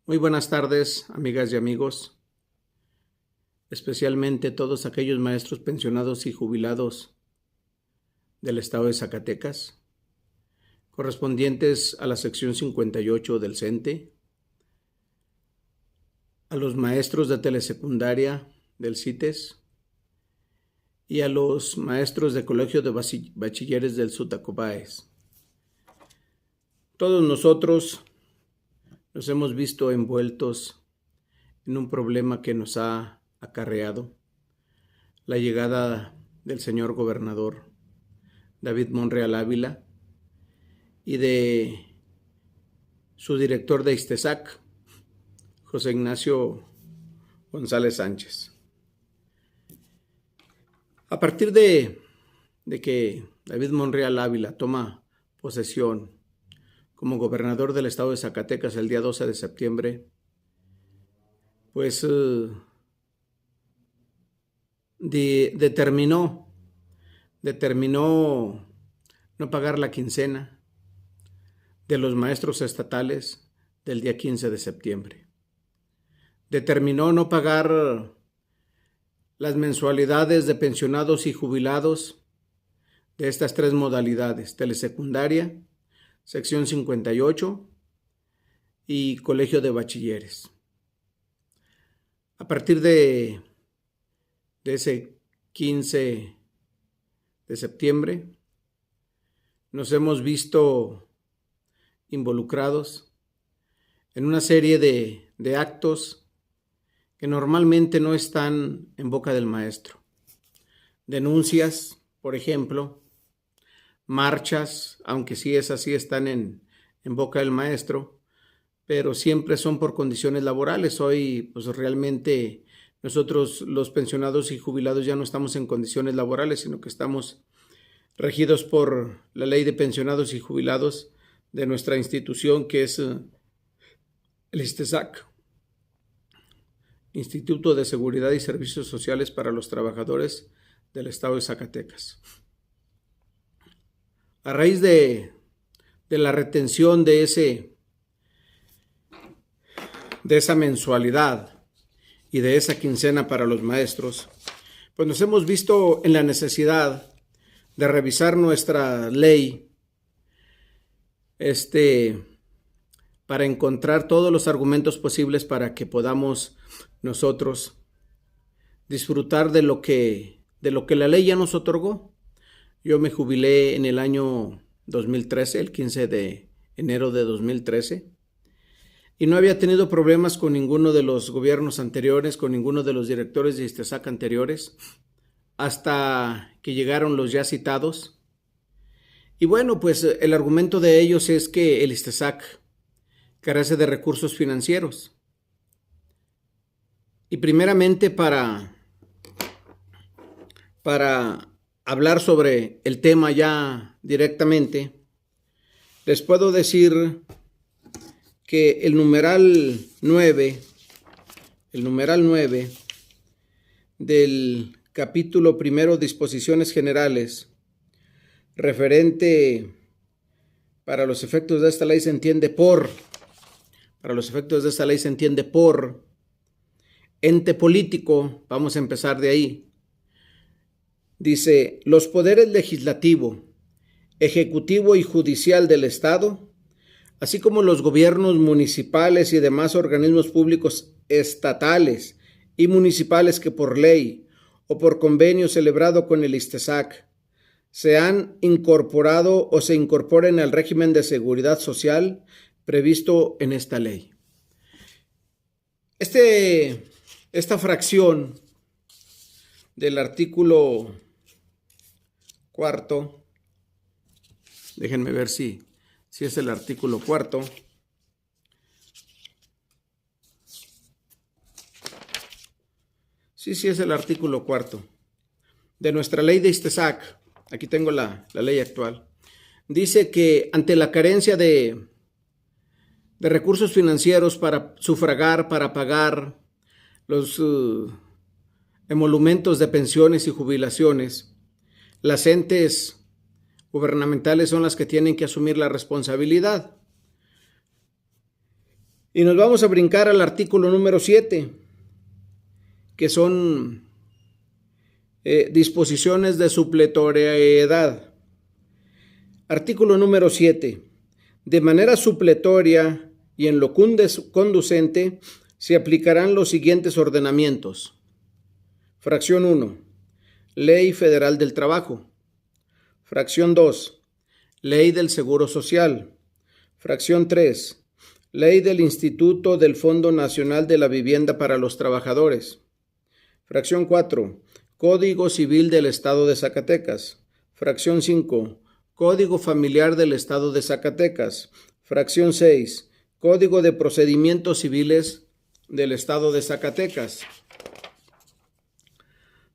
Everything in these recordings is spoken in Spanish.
Muy buenas tardes, amigas y amigos, especialmente todos aquellos maestros pensionados y jubilados del estado de Zacatecas, correspondientes a la sección 58 del CENTE, a los maestros de telesecundaria del CITES y a los maestros de colegio de bachilleres del Sutacobaes. Todos nosotros nos hemos visto envueltos en un problema que nos ha acarreado la llegada del señor gobernador David Monreal Ávila y de su director de ISTESAC, José Ignacio González Sánchez. A partir de que David Monreal Ávila toma posesión como gobernador del estado de Zacatecas el día 12 de septiembre, pues determinó no pagar la quincena de los maestros estatales del día 15 de septiembre. Determinó no pagar las mensualidades de pensionados y jubilados de estas tres modalidades: telesecundaria, sección 58 y colegio de bachilleres. A partir de ese 15 de septiembre nos hemos visto involucrados en una serie de actos que normalmente no están en boca del maestro. Denuncias, por ejemplo, marchas, aunque sí es así, están en boca del maestro, pero siempre son por condiciones laborales. Hoy, pues realmente nosotros los pensionados y jubilados ya no estamos en condiciones laborales, sino que estamos regidos por la ley de pensionados y jubilados de nuestra institución, que es el ISTESAC, Instituto de Seguridad y Servicios Sociales para los Trabajadores del Estado de Zacatecas. A raíz de la retención de esa mensualidad y de esa quincena para los maestros, pues nos hemos visto en la necesidad de revisar nuestra ley para encontrar todos los argumentos posibles para que podamos nosotros disfrutar de lo que la ley ya nos otorgó. Yo me jubilé en el año 2013, el 15 de enero de 2013, y no había tenido problemas con ninguno de los gobiernos anteriores, con ninguno de los directores de ISTESAC anteriores, hasta que llegaron los ya citados. Y bueno, pues el argumento de ellos es que el ISTESAC carece de recursos financieros. Y primeramente para hablar sobre el tema ya directamente, les puedo decir que el numeral 9 del capítulo primero, disposiciones generales, referente para los efectos de esta ley se entiende por ente político. Vamos a empezar de ahí. Dice: los poderes legislativo, ejecutivo y judicial del Estado, así como los gobiernos municipales y demás organismos públicos estatales y municipales que por ley o por convenio celebrado con el ISTESAC se han incorporado o se incorporen al régimen de seguridad social previsto en esta ley. Esta fracción del artículo cuarto, déjenme ver si es el artículo cuarto. Sí, es el artículo cuarto de nuestra ley de ISTESAC. Aquí tengo la ley actual. Dice que ante la carencia de recursos financieros para sufragar, para pagar los emolumentos de pensiones y jubilaciones, las entes gubernamentales son las que tienen que asumir la responsabilidad. Y nos vamos a brincar al artículo número 7, que son disposiciones de supletoriedad. Artículo número 7. De manera supletoria y en lo conducente se aplicarán los siguientes ordenamientos. Fracción 1. Ley Federal del Trabajo. Fracción 2. Ley del Seguro Social. Fracción 3. Ley del Instituto del Fondo Nacional de la Vivienda para los Trabajadores. Fracción 4. Código Civil del Estado de Zacatecas. Fracción 5. Código Familiar del Estado de Zacatecas. Fracción 6. Código de Procedimientos Civiles del Estado de Zacatecas.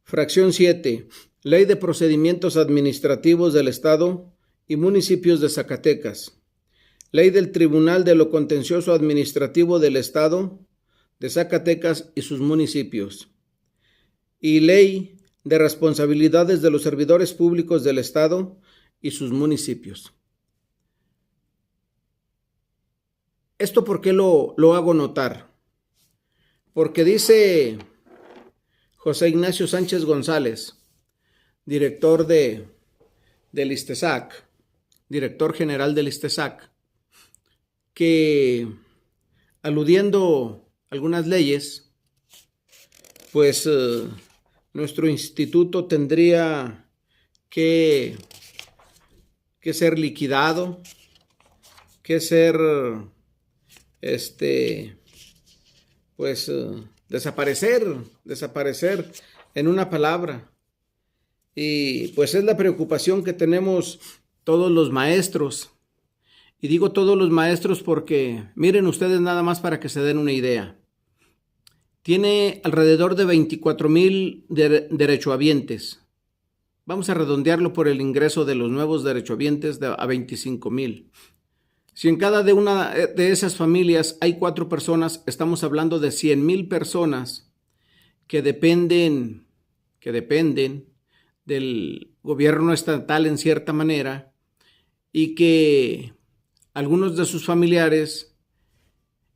Fracción 7. Ley de Procedimientos Administrativos del Estado y Municipios de Zacatecas. Ley del Tribunal de lo Contencioso Administrativo del Estado de Zacatecas y sus municipios. Y Ley de Responsabilidades de los Servidores Públicos del Estado y sus municipios. ¿Esto por qué lo hago notar? Porque dice José Ignacio Sánchez González, director del ISTESAC, director general del ISTESAC, que aludiendo a algunas leyes, pues nuestro instituto tendría que ser liquidado, que ser desaparecer en una palabra. Y pues es la preocupación que tenemos todos los maestros. Y digo todos los maestros porque miren ustedes nada más para que se den una idea. Tiene alrededor de 24,000 derechohabientes. Vamos a redondearlo por el ingreso de los nuevos derechohabientes a 25,000. Si en cada una de esas familias hay 4 personas, estamos hablando de 100,000 personas que dependen del gobierno estatal en cierta manera y que algunos de sus familiares,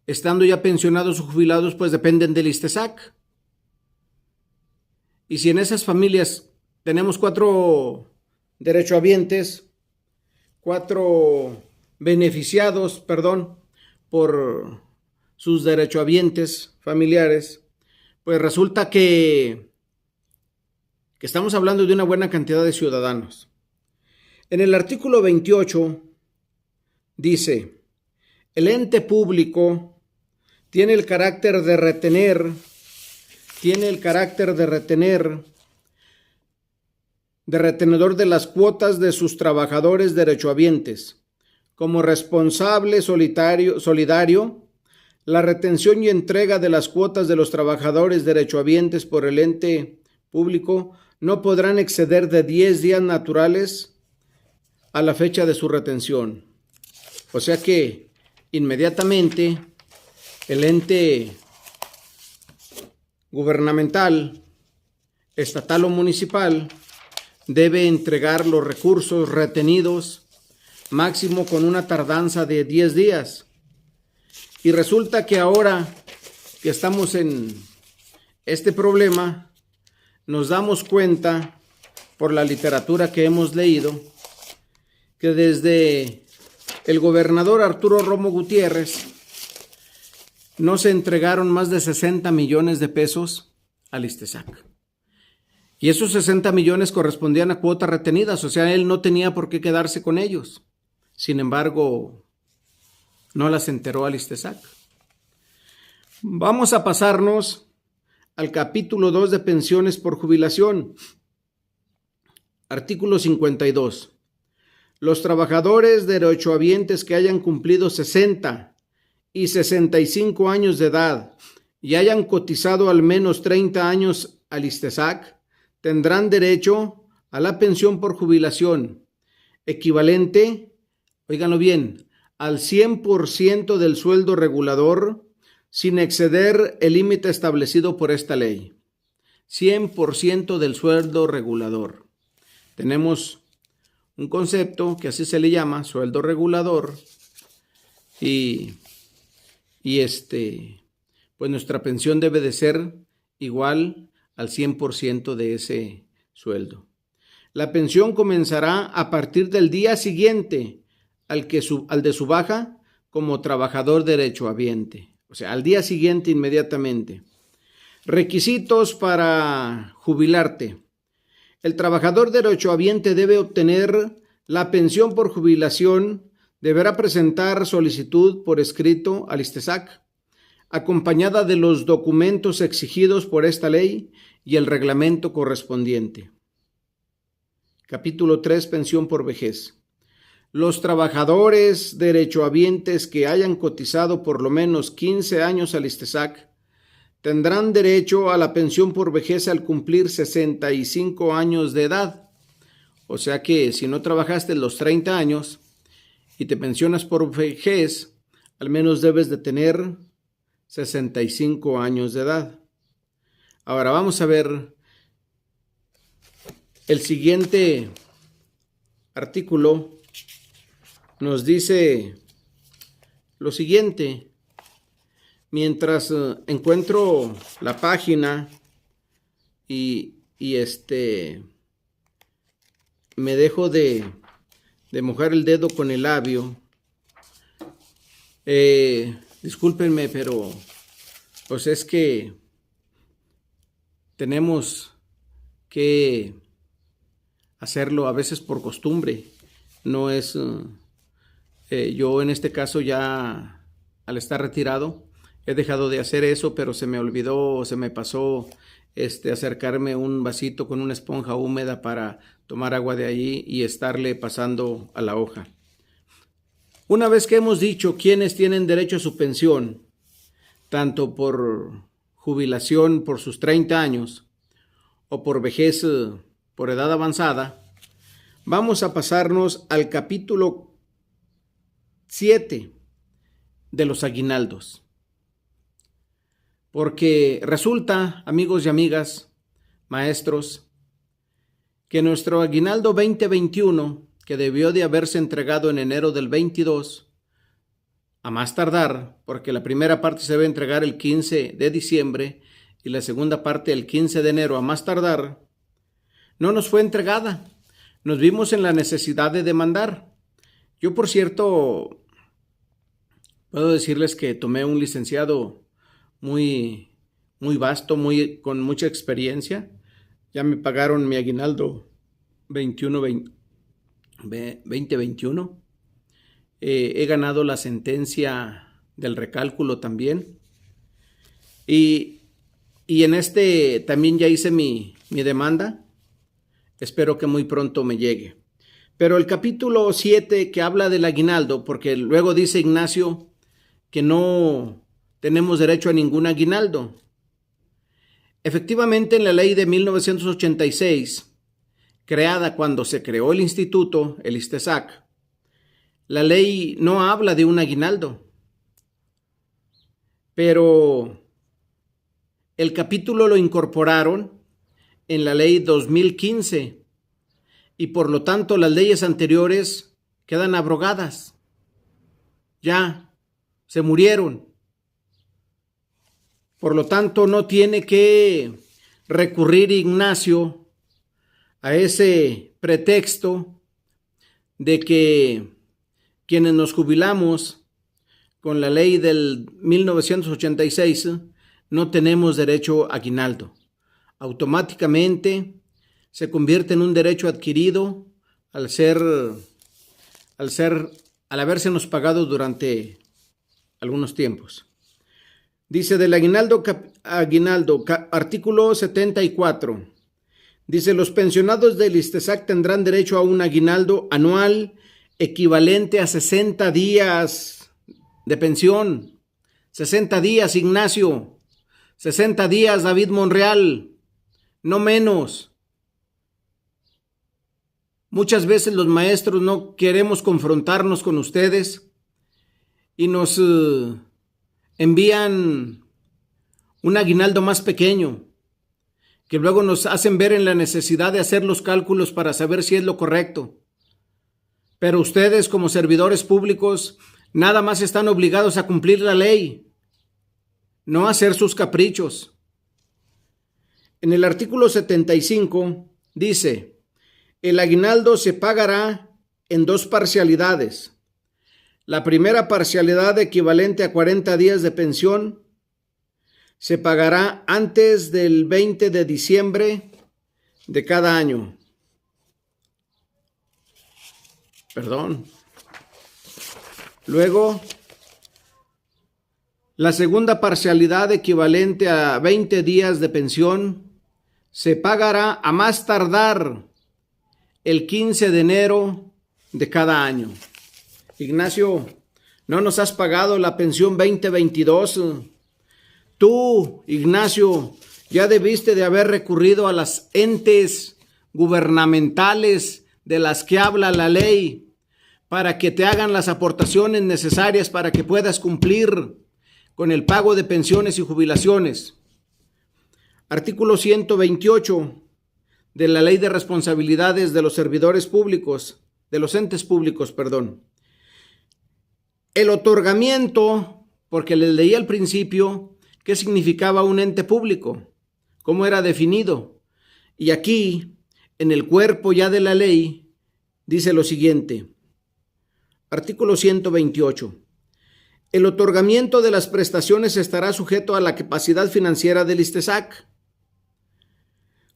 estando ya pensionados o jubilados, pues dependen del ISTESAC. Y si en esas familias tenemos 4 derechohabientes, 4 beneficiados, por sus derechohabientes familiares, pues resulta que estamos hablando de una buena cantidad de ciudadanos. En el artículo 28 dice, el ente público tiene el carácter de retener, de retenedor de las cuotas de sus trabajadores derechohabientes. Como responsable solidario, la retención y entrega de las cuotas de los trabajadores derechohabientes por el ente público no podrán exceder de 10 días naturales a la fecha de su retención. O sea que inmediatamente el ente gubernamental, estatal o municipal, debe entregar los recursos retenidos máximo con una tardanza de 10 días. Y resulta que ahora que estamos en este problema, nos damos cuenta, por la literatura que hemos leído, que desde el gobernador Arturo Romo Gutiérrez no se entregaron más de 60 millones de pesos al ISTESAC. Y esos 60 millones correspondían a cuotas retenidas, o sea, él no tenía por qué quedarse con ellos. Sin embargo, no las enteró al ISTESAC. Vamos a pasarnos al capítulo 2 de pensiones por jubilación. Artículo 52. Los trabajadores derechohabientes que hayan cumplido 60 y 65 años de edad y hayan cotizado al menos 30 años al ISTESAC tendrán derecho a la pensión por jubilación equivalente, óiganlo bien, al 100% del sueldo regulador sin exceder el límite establecido por esta ley. 100% del sueldo regulador. Tenemos un concepto que así se le llama, sueldo regulador, y y pues nuestra pensión debe de ser igual al 100% de ese sueldo. La pensión comenzará a partir del día siguiente al de su baja como trabajador derechohabiente, o sea, al día siguiente inmediatamente. Requisitos para jubilarte. El trabajador derechohabiente debe obtener la pensión por jubilación, deberá presentar solicitud por escrito al ISTESAC, acompañada de los documentos exigidos por esta ley y el reglamento correspondiente. Capítulo 3. Pensión por vejez. Los trabajadores derechohabientes que hayan cotizado por lo menos 15 años al ISTESAC tendrán derecho a la pensión por vejez al cumplir 65 años de edad. O sea que si no trabajaste los 30 años y te pensionas por vejez, al menos debes de tener 65 años de edad. Ahora vamos a ver el siguiente artículo. Nos dice lo siguiente. Mientras encuentro la página y me dejo de mojar el dedo con el labio. Discúlpenme, pero pues es que tenemos que hacerlo a veces por costumbre. No es, yo en este caso ya al estar retirado, he dejado de hacer eso, pero se me olvidó, se me pasó acercarme un vasito con una esponja húmeda para tomar agua de allí y estarle pasando a la hoja. Una vez que hemos dicho quiénes tienen derecho a su pensión, tanto por jubilación por sus 30 años o por vejez por edad avanzada, vamos a pasarnos al capítulo 7 de los aguinaldos. Porque resulta, amigos y amigas, maestros, que nuestro aguinaldo 2021, que debió de haberse entregado en enero del 22, a más tardar, porque la primera parte se debe entregar el 15 de diciembre y la segunda parte el 15 de enero a más tardar, no nos fue entregada. Nos vimos en la necesidad de demandar. Yo, por cierto, puedo decirles que tomé un licenciado muy vasto, con mucha experiencia. Ya me pagaron mi aguinaldo 2021. He ganado la sentencia del recálculo también. Y en también ya hice mi demanda. Espero que muy pronto me llegue. Pero el capítulo 7 que habla del aguinaldo, porque luego dice Ignacio que no tenemos derecho a ningún aguinaldo. Efectivamente, en la ley de 1986, creada cuando se creó el instituto, el ISTESAC, la ley no habla de un aguinaldo. Pero el capítulo lo incorporaron en la ley 2015 y por lo tanto las leyes anteriores quedan abrogadas. Ya se murieron. Por lo tanto, no tiene que recurrir Ignacio a ese pretexto de que quienes nos jubilamos con la ley del 1986 no tenemos derecho a aguinaldo. Automáticamente se convierte en un derecho adquirido al habérsenos pagado durante algunos tiempos. Dice del aguinaldo, artículo 74. Dice, los pensionados del ISTESAC tendrán derecho a un aguinaldo anual equivalente a 60 días de pensión. 60 días, Ignacio. 60 días, David Monreal. No menos. Muchas veces los maestros no queremos confrontarnos con ustedes y nos envían un aguinaldo más pequeño, que luego nos hacen ver en la necesidad de hacer los cálculos para saber si es lo correcto. Pero ustedes, como servidores públicos, nada más están obligados a cumplir la ley. no hacer sus caprichos. En el artículo 75 dice, el aguinaldo se pagará en 2 parcialidades. La primera parcialidad, equivalente a 40 días de pensión, se pagará antes del 20 de diciembre de cada año. Luego, la segunda parcialidad, equivalente a 20 días de pensión, se pagará a más tardar el 15 de enero de cada año. Ignacio, ¿no nos has pagado la pensión 2022? Tú, Ignacio, ya debiste de haber recurrido a las entes gubernamentales de las que habla la ley para que te hagan las aportaciones necesarias para que puedas cumplir con el pago de pensiones y jubilaciones. Artículo 128 de la Ley de Responsabilidades de los Servidores Públicos, de los entes públicos, El otorgamiento, porque les leí al principio qué significaba un ente público, cómo era definido. Y aquí, en el cuerpo ya de la ley, dice lo siguiente. Artículo 128. El otorgamiento de las prestaciones estará sujeto a la capacidad financiera del ISTESAC.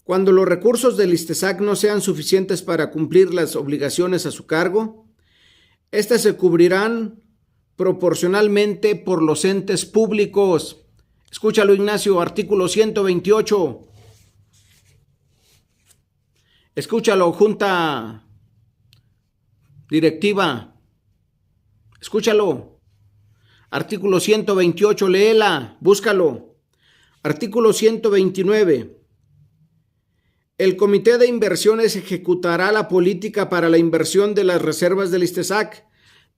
Cuando los recursos del ISTESAC no sean suficientes para cumplir las obligaciones a su cargo, estas se cubrirán proporcionalmente por los entes públicos. Escúchalo, Ignacio, artículo 128. Escúchalo, Junta Directiva. Escúchalo. Artículo 128, léela, búscalo. Artículo 129. El Comité de Inversiones ejecutará la política para la inversión de las reservas del ISTESAC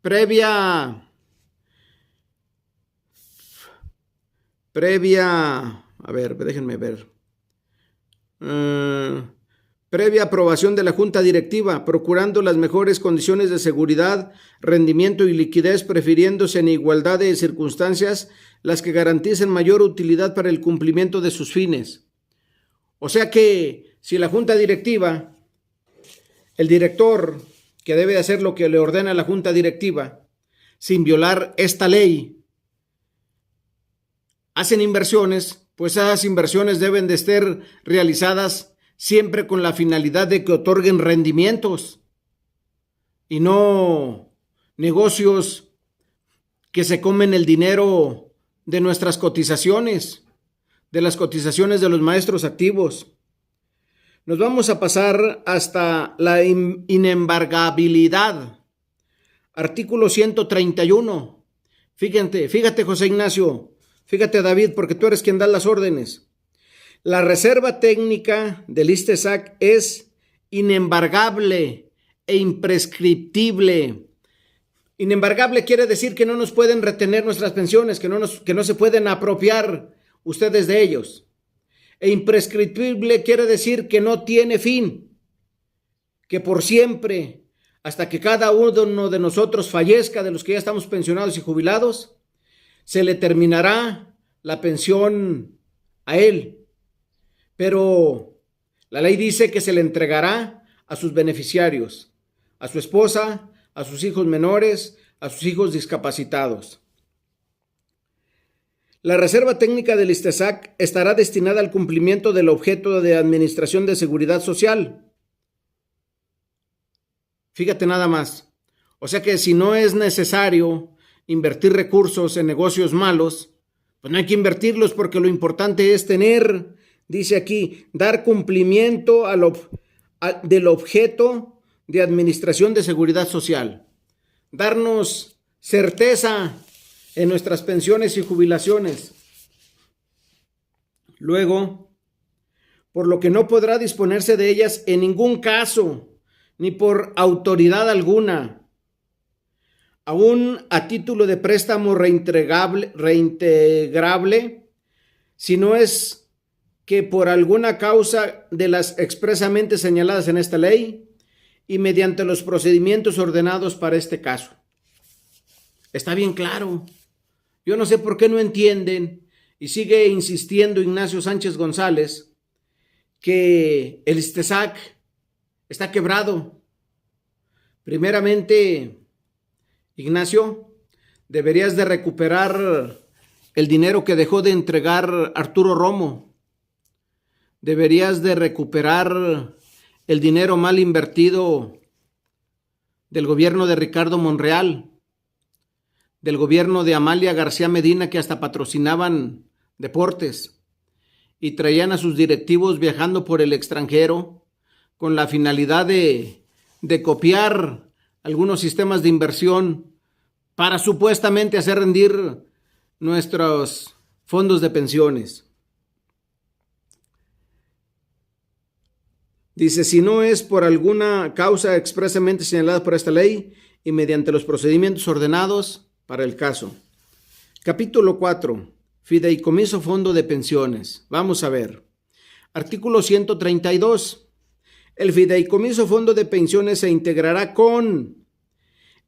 previa, previa aprobación de la Junta Directiva, procurando las mejores condiciones de seguridad, rendimiento y liquidez, prefiriéndose en igualdad de circunstancias las que garanticen mayor utilidad para el cumplimiento de sus fines. O sea que si la Junta Directiva, el director, que debe hacer lo que le ordena la Junta Directiva, sin violar esta ley, hacen inversiones, pues esas inversiones deben de estar realizadas siempre con la finalidad de que otorguen rendimientos y no negocios que se comen el dinero de nuestras cotizaciones, de las cotizaciones de los maestros activos. Nos vamos a pasar hasta la inembargabilidad. Artículo 131. Fíjate, José Ignacio, fíjate, David, porque tú eres quien da las órdenes. La reserva técnica del ISTESAC es inembargable e imprescriptible. Inembargable quiere decir que no nos pueden retener nuestras pensiones, que no se pueden apropiar ustedes de ellos. E imprescriptible quiere decir que no tiene fin, que por siempre, hasta que cada uno de nosotros fallezca, de los que ya estamos pensionados y jubilados, se le terminará la pensión a él. Pero la ley dice que se le entregará a sus beneficiarios, a su esposa, a sus hijos menores, a sus hijos discapacitados. La reserva técnica del ISTESAC estará destinada al cumplimiento del objeto de Administración de Seguridad Social. Fíjate nada más. O sea que si no es necesario invertir recursos en negocios malos, pues no hay que invertirlos, porque lo importante es tener, dice aquí, dar cumplimiento del objeto de Administración de Seguridad Social. Darnos certeza en nuestras pensiones y jubilaciones. Luego, por lo que no podrá disponerse de ellas en ningún caso, ni por autoridad alguna, aún a título de préstamo reintegrable, si no es que por alguna causa de las expresamente señaladas en esta ley y mediante los procedimientos ordenados para este caso. Está bien claro. Yo no sé por qué no entienden Y sigue insistiendo Ignacio Sánchez González que el ISTESAC está quebrado. Primeramente, Ignacio, deberías de recuperar el dinero que dejó de entregar Arturo Romo. Deberías de recuperar el dinero mal invertido del gobierno de Ricardo Monreal, del gobierno de Amalia García Medina, que hasta patrocinaban deportes y traían a sus directivos viajando por el extranjero con la finalidad de copiar algunos sistemas de inversión para supuestamente hacer rendir nuestros fondos de pensiones. Dice, si no es por alguna causa expresamente señalada por esta ley y mediante los procedimientos ordenados para el caso. Capítulo 4. Fideicomiso Fondo de Pensiones. Vamos a ver. Artículo 132. El Fideicomiso Fondo de Pensiones se integrará con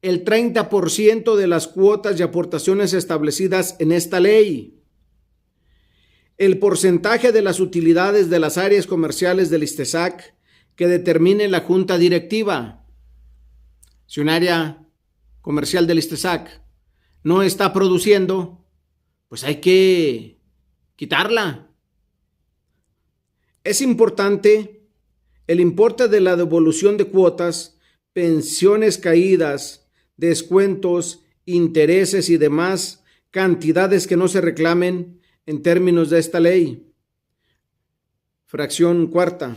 el 30% de las cuotas y aportaciones establecidas en esta ley. El porcentaje de las utilidades de las áreas comerciales del ISTESAC que determine la junta directiva. Si un área comercial del ISTESAC no está produciendo, pues hay que quitarla. Es importante el importe de la devolución de cuotas, pensiones caídas, descuentos, intereses y demás cantidades que no se reclamen en términos de esta ley. Fracción cuarta.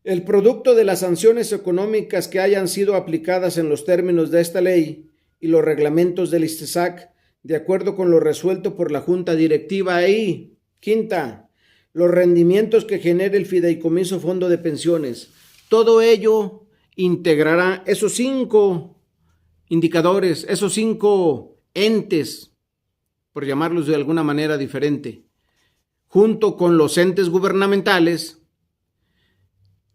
El producto de las sanciones económicas que hayan sido aplicadas en los términos de esta ley y los reglamentos del ISTESAC, de acuerdo con lo resuelto por la Junta Directiva. Y quinta, los rendimientos que genere el Fideicomiso Fondo de Pensiones. Todo ello integrará esos 5 indicadores, esos 5 entes, por llamarlos de alguna manera diferente, junto con los entes gubernamentales,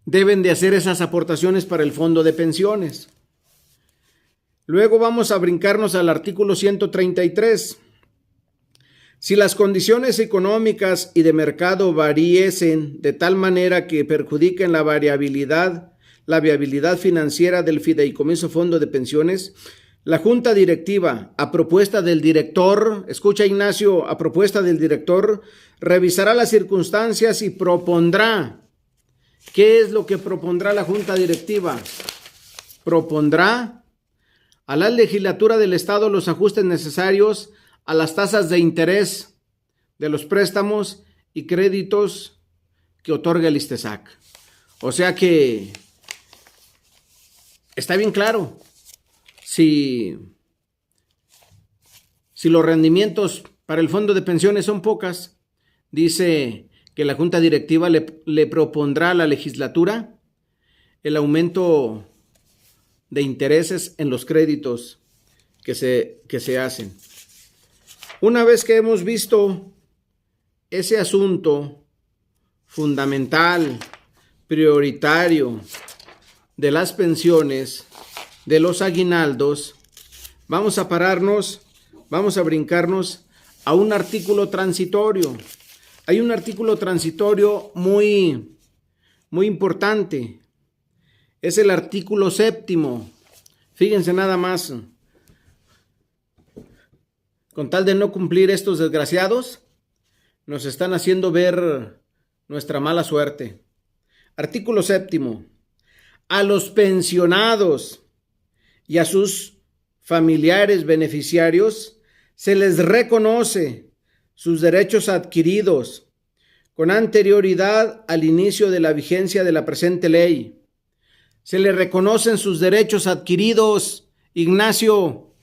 deben de hacer esas aportaciones para el fondo de pensiones. Luego vamos a brincarnos al artículo 133. Si las condiciones económicas y de mercado variesen de tal manera que perjudiquen la viabilidad financiera del Fideicomiso Fondo de Pensiones, la Junta Directiva, a propuesta del director, escucha Ignacio, a propuesta del director, revisará las circunstancias y propondrá. ¿Qué es lo que propondrá la Junta Directiva? Propondrá a la legislatura del Estado los ajustes necesarios a las tasas de interés de los préstamos y créditos que otorga el ISTESAC. O sea que está bien claro, si los rendimientos para el fondo de pensiones son pocas, dice que la Junta Directiva le propondrá a la legislatura el aumento de intereses en los créditos que se hacen. Una vez que hemos visto ese asunto fundamental, prioritario de las pensiones, de los aguinaldos, vamos a brincarnos a un artículo transitorio. Hay un artículo transitorio muy importante. Es el artículo 7. Fíjense nada más. Con tal de no cumplir estos desgraciados, nos están haciendo ver nuestra mala suerte. Artículo 7. A los pensionados y a sus familiares beneficiarios se les reconoce sus derechos adquiridos con anterioridad al inicio de la vigencia de la presente ley. Se les reconocen sus derechos adquiridos, Ignacio.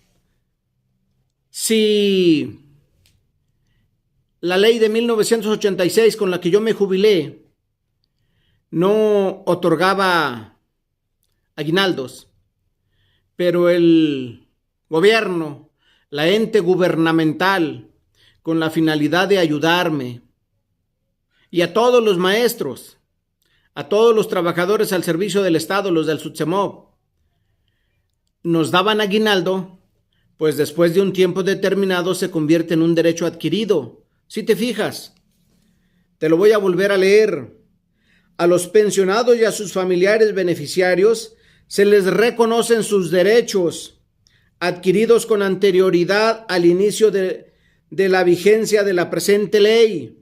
Si la ley de 1986 con la que yo me jubilé no otorgaba aguinaldos, pero el gobierno, la ente gubernamental, con la finalidad de ayudarme, y a todos los maestros, a todos los trabajadores al servicio del Estado, los del SUTSEMOB, nos daban aguinaldo, pues después de un tiempo determinado se convierte en un derecho adquirido. Si te fijas, te lo voy a volver a leer. A los pensionados y a sus familiares beneficiarios se les reconocen sus derechos adquiridos con anterioridad al inicio de la vigencia de la presente ley,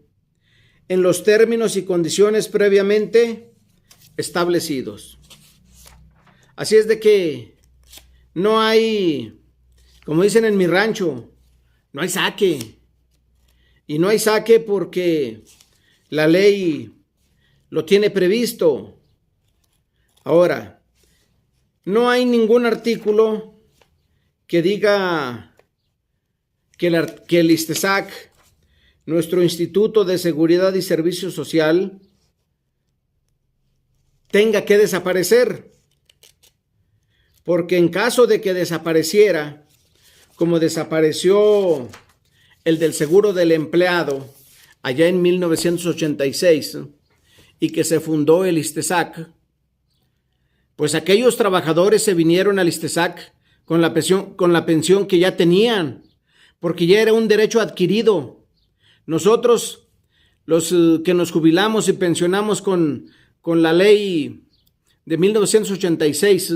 en los términos y condiciones previamente establecidos. Así es de que no hay, como dicen en mi rancho, no hay saque. Y no hay saque porque la ley lo tiene previsto. Ahora, no hay ningún artículo que diga que el ISTESAC, nuestro Instituto de Seguridad y Servicio Social, tenga que desaparecer. Porque en caso de que desapareciera, como desapareció el del seguro del empleado allá en 1986 y que se fundó el ISTESAC, pues aquellos trabajadores se vinieron al ISTESAC con la pensión que ya tenían, porque ya era un derecho adquirido. Nosotros, los que nos jubilamos y pensionamos con la ley de 1986,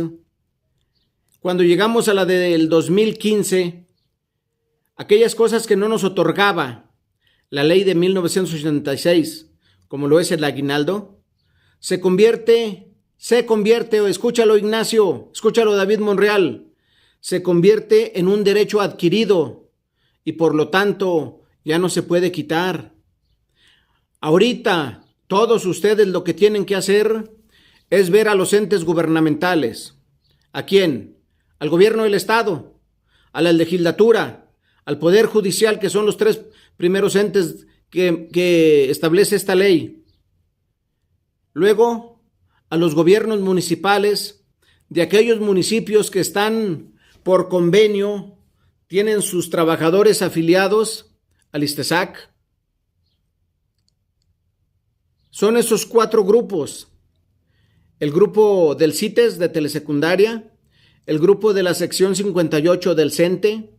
cuando llegamos a la del 2015, aquellas cosas que no nos otorgaba la ley de 1986, como lo es el aguinaldo, se convierte, o escúchalo Ignacio, escúchalo David Monreal, se convierte en un derecho adquirido y por lo tanto ya no se puede quitar. Ahorita todos ustedes lo que tienen que hacer es ver a los entes gubernamentales. ¿A quién? Al gobierno del estado, a la legislatura, al poder judicial, que son los tres primeros entes que establece esta ley. Luego, a los gobiernos municipales de aquellos municipios que están por convenio, tienen sus trabajadores afiliados al ISTESAC. Son esos 4 grupos: el grupo del CITES de telesecundaria, el grupo de la sección 58 del CENTE,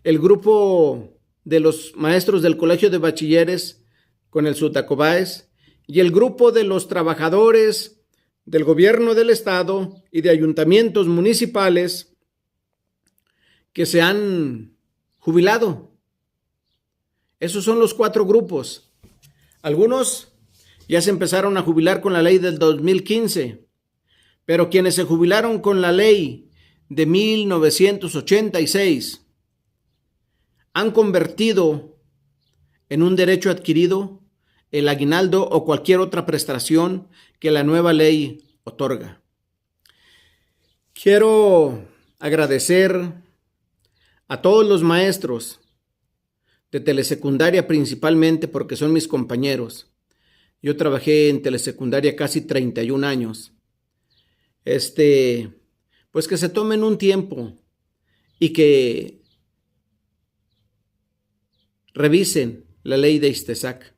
el grupo de los maestros del Colegio de Bachilleres con el Sutacobaes y el grupo de los trabajadores del gobierno del estado y de ayuntamientos municipales que se han jubilado. Esos son los 4 grupos. Algunos ya se empezaron a jubilar con la ley del 2015, pero quienes se jubilaron con la ley de 1986 han convertido en un derecho adquirido el aguinaldo o cualquier otra prestación que la nueva ley otorga. Quiero agradecer a todos los maestros de telesecundaria principalmente porque son mis compañeros. Yo trabajé en telesecundaria casi 31 años. Pues que se tomen un tiempo y que revisen la ley de ISTESAC.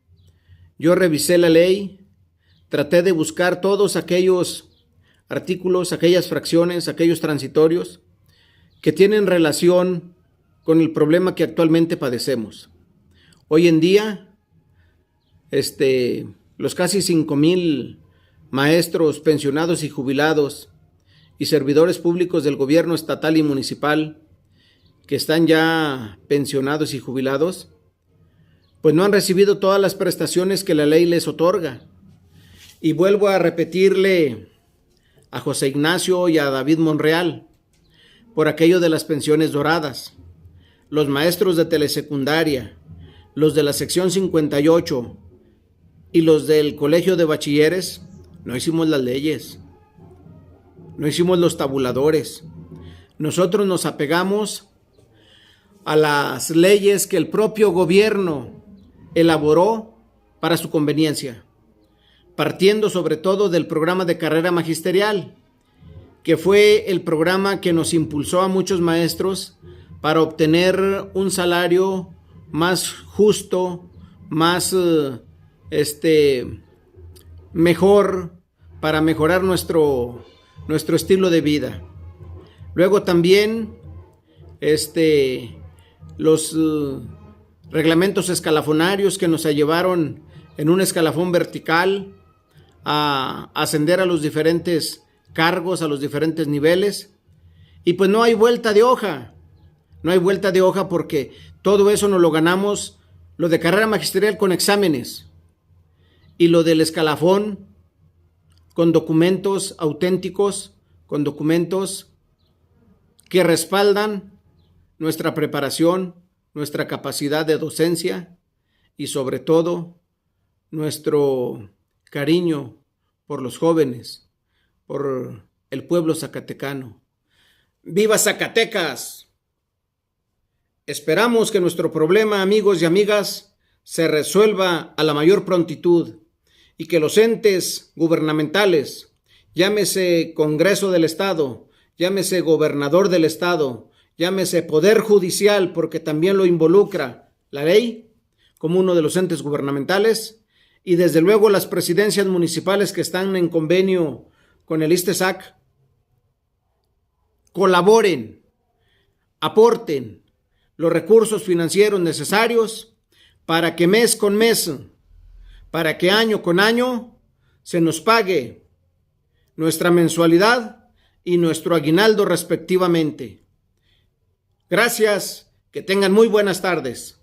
Yo revisé la ley, traté de buscar todos aquellos artículos, aquellas fracciones, aquellos transitorios que tienen relación con el problema que actualmente padecemos. Hoy en día, los casi 5,000 maestros pensionados y jubilados y servidores públicos del gobierno estatal y municipal que están ya pensionados y jubilados, pues no han recibido todas las prestaciones que la ley les otorga. Y vuelvo a repetirle a José Ignacio y a David Monreal por aquello de las pensiones doradas. Los maestros de telesecundaria, los de la sección 58 y los del colegio de bachilleres, no hicimos las leyes, no hicimos los tabuladores. Nosotros nos apegamos a las leyes que el propio gobierno elaboró para su conveniencia, partiendo sobre todo del programa de carrera magisterial, que fue el programa que nos impulsó a muchos maestros para obtener un salario más justo, más mejor, para mejorar nuestro estilo de vida. Luego también los reglamentos escalafonarios que nos llevaron en un escalafón vertical a ascender a los diferentes cargos, a los diferentes niveles. Y pues no hay vuelta de hoja. No hay vuelta de hoja porque todo eso nos lo ganamos, lo de carrera magisterial con exámenes y lo del escalafón con documentos auténticos, con documentos que respaldan nuestra preparación, nuestra capacidad de docencia y sobre todo nuestro cariño por los jóvenes, por el pueblo zacatecano. ¡Viva Zacatecas! Esperamos que nuestro problema, amigos y amigas, se resuelva a la mayor prontitud y que los entes gubernamentales, llámese Congreso del Estado, llámese Gobernador del Estado, llámese Poder Judicial, porque también lo involucra la ley como uno de los entes gubernamentales, y desde luego las presidencias municipales que están en convenio con el ISTESAC, colaboren, aporten los recursos financieros necesarios para que mes con mes, para que año con año se nos pague nuestra mensualidad y nuestro aguinaldo respectivamente. Gracias, que tengan muy buenas tardes.